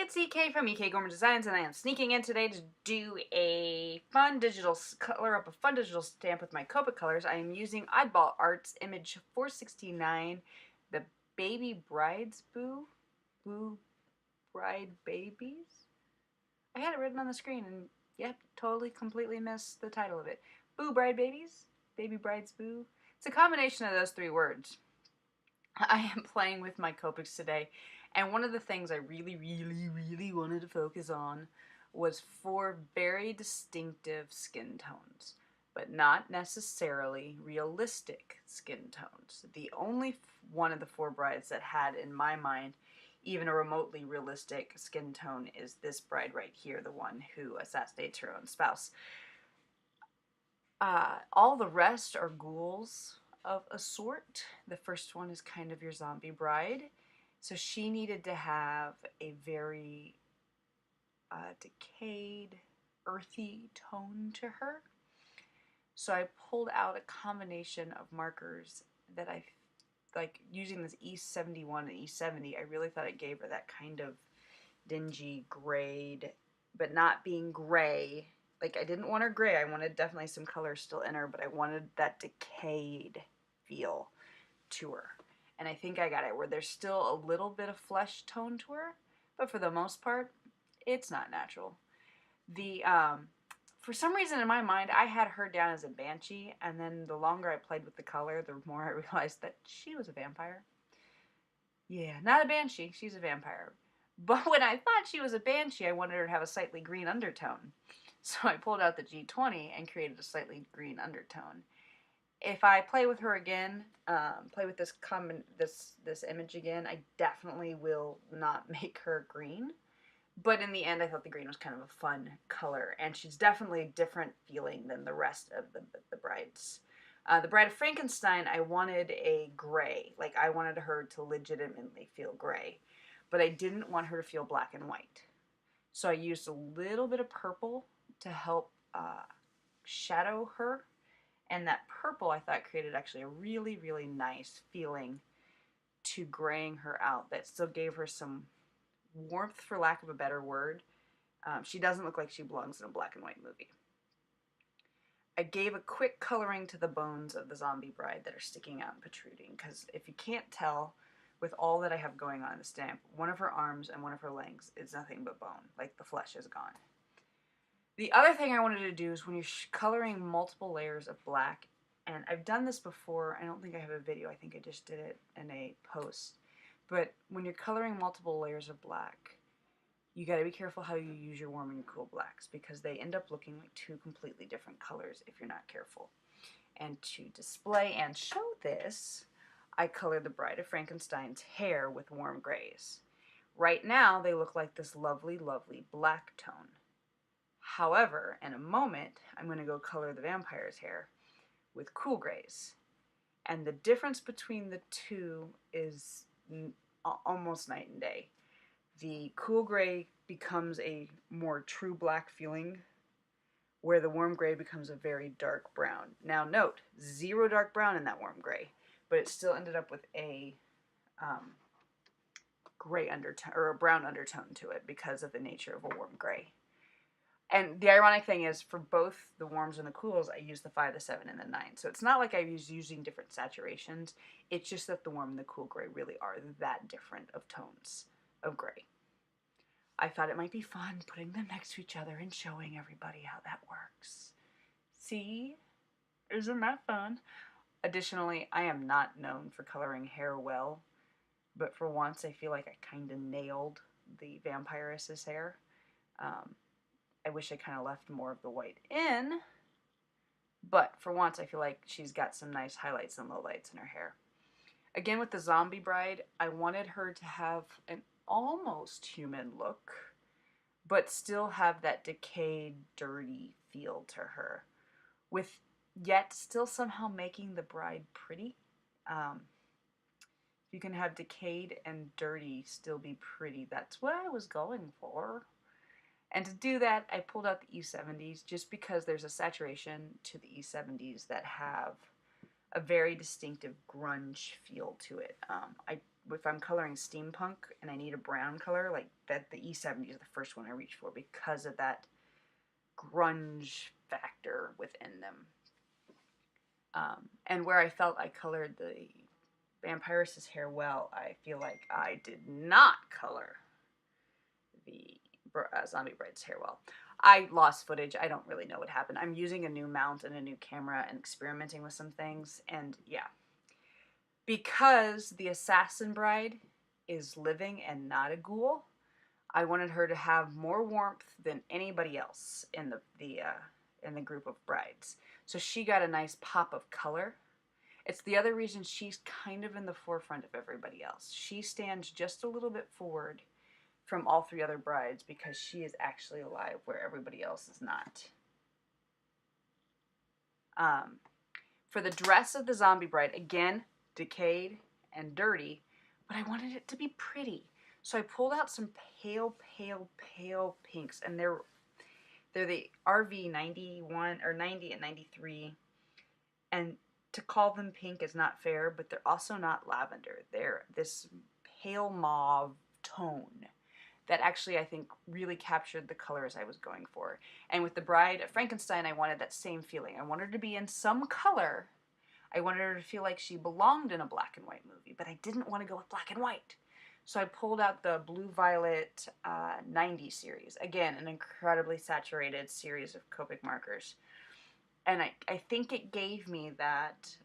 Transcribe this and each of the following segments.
it's EK from EK Gorman Designs, and I am sneaking in today to do a color up a fun digital stamp with my Copic colors. I am using Oddball Art's image 469, the Baby Brides Boo Bride Babies. I had it written on the screen, and yep, totally, completely missed the title of it. Boo Bride Babies, Baby Brides Boo. It's a combination of those three words. I am playing with my Copics today, and one of the things I really wanted to focus on was 4 very distinctive skin tones, but not necessarily realistic skin tones. The only one of the 4 brides that had, in my mind, even a remotely realistic skin tone is this bride right here, the one who assassinates her own spouse. All the rest are ghouls of a sort. The first one is kind of your zombie bride. So she needed to have a very decayed, earthy tone to her. So I pulled out a combination of markers that I like using this E71 and E70. I really thought it gave her that kind of dingy grayed, but not being gray. Like, I didn't want her gray. I wanted definitely some color still in her, but I wanted that decayed feel to her. And I think I got it, where there's still a little bit of flesh tone to her, but for the most part, it's not natural. For some reason in my mind, I had her down as a banshee, and then the longer I played with the color, the more I realized that she was a vampire. Yeah, not a banshee, she's a vampire. But when I thought she was a banshee, I wanted her to have a slightly green undertone. So I pulled out the G20 and created a slightly green undertone. If I play with her again, play with this image again, I definitely will not make her green. But in the end, I thought the green was kind of a fun color, and she's definitely a different feeling than the rest of the brides. The Bride of Frankenstein, I wanted a gray. Like, I wanted her to legitimately feel gray. But I didn't want her to feel black and white. So I used a little bit of purple to help shadow her. And that purple, I thought, created actually a really nice feeling to graying her out that still gave her some warmth, for lack of a better word. She doesn't look like she belongs in a black and white movie. I gave a quick coloring to the bones of the zombie bride that are sticking out and protruding, because if you can't tell, with all that I have going on in the stamp, one of her arms and one of her legs is nothing but bone, like the flesh is gone. The other thing I wanted to do is when you're coloring multiple layers of black, and I've done this before, I don't think I have a video, I think I just did it in a post, but when you're coloring multiple layers of black, you gotta be careful how you use your warm and your cool blacks, because they end up looking like 2 completely different colors if you're not careful. And to display and show this, I colored the Bride of Frankenstein's hair with warm grays. Right now, they look like this lovely black tone. However, in a moment, I'm going to go color the vampire's hair with cool grays. And the difference between the two is almost night and day. The cool gray becomes a more true black feeling, where the warm gray becomes a very dark brown. Now note, 0 dark brown in that warm gray, but it still ended up with a gray undertone, or a brown undertone to it, because of the nature of a warm gray. And the ironic thing is, for both the warms and the cools, I use the 5, the 7, and the 9. So it's not like I was using different saturations. It's just that the warm and the cool gray really are that different of tones of gray. I thought it might be fun putting them next to each other and showing everybody how that works. See? Isn't that fun? Additionally, I am not known for coloring hair well, but for once I feel like I kind of nailed the vampiress's hair. I wish I kind of left more of the white in, but for once I feel like she's got some nice highlights and lowlights in her hair. Again, with the zombie bride, I wanted her to have an almost human look, but still have that decayed, dirty feel to her, with yet still somehow making the bride pretty. You can have decayed and dirty still be pretty. That's what I was going for. And to do that, I pulled out the E70s just because there's a saturation to the E70s that have a very distinctive grunge feel to it. I if I'm coloring steampunk and I need a brown color, like that, the E70 is the first one I reach for because of that grunge factor within them. And where I felt I colored the vampiress's hair well, I feel like I did not color the zombie bride's hair well. I lost footage. I don't really know what happened. I'm using a new mount and a new camera and experimenting with some things. And yeah, because the assassin bride is living and not a ghoul, I wanted her to have more warmth than anybody else in the group of brides. So she got a nice pop of color. It's the other reason she's kind of in the forefront of everybody else. She stands just a little bit forward from all three other brides because she is actually alive where everybody else is not. For the dress of the zombie bride, again, decayed and dirty, but I wanted it to be pretty. So I pulled out some pale, pale, pale pinks, and they're the RV 91 or 90 and 93. And to call them pink is not fair, but they're also not lavender. They're this pale mauve tone that actually I think really captured the colors I was going for. And with the Bride of Frankenstein, I wanted that same feeling. I wanted her to be in some color. I wanted her to feel like she belonged in a black and white movie, but I didn't want to go with black and white. So I pulled out the Blue Violet 90 series. Again, an incredibly saturated series of Copic markers. And I think it gave me that,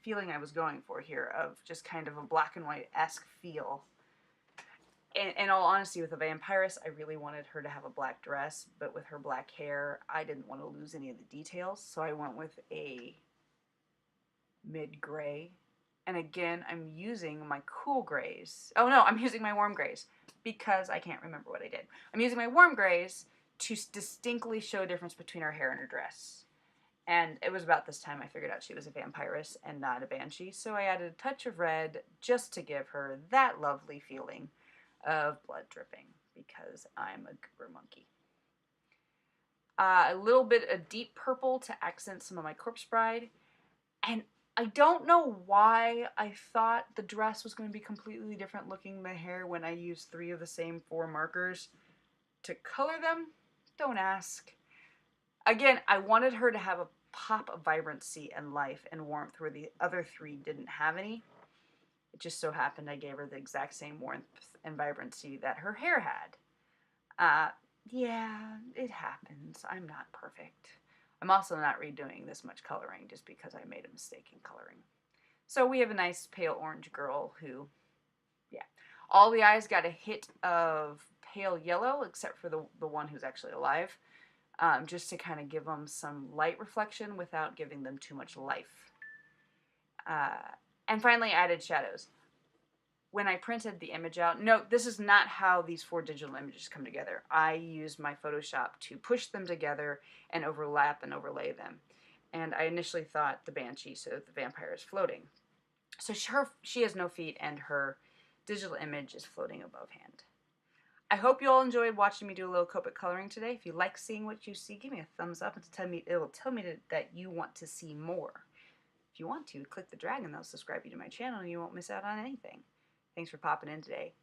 feeling I was going for here of just kind of a black and white-esque feel. In all honesty, with the vampiress, I really wanted her to have a black dress, but with her black hair, I didn't want to lose any of the details, so I went with a mid-gray. And again, I'm using my cool grays. Oh no, I'm using my warm grays because I can't remember what I did. I'm using my warm grays to distinctly show a difference between her hair and her dress. And it was about this time I figured out she was a vampiress and not a banshee, so I added a touch of red just to give her that lovely feeling of blood dripping because I'm a goober monkey. A little bit of deep purple to accent some of my corpse bride. And I don't know why I thought the dress was going to be completely different looking than the hair when I used 3 of the same 4 markers to color them. Don't ask. Again, I wanted her to have a pop of vibrancy and life and warmth where the other 3 didn't have any. It just so happened I gave her the exact same warmth and vibrancy that her hair had. Yeah, it happens. I'm not perfect. I'm also not redoing this much coloring just because I made a mistake in coloring. So we have a nice pale orange girl who, yeah. All the eyes got a hit of pale yellow except for the one who's actually alive. Just to kind of give them some light reflection without giving them too much life. And finally added shadows. When I printed the image out, note this is not how these 4 digital images come together. I used my Photoshop to push them together and overlap and overlay them. And I initially thought the banshee, so the vampire is floating. So she has no feet and her digital image is floating above hand. I hope you all enjoyed watching me do a little Copic coloring today. If you like seeing what you see, give me a thumbs up and it will tell me that you want to see more. If you want to, click the dragon that'll subscribe you to my channel and you won't miss out on anything. Thanks for popping in today.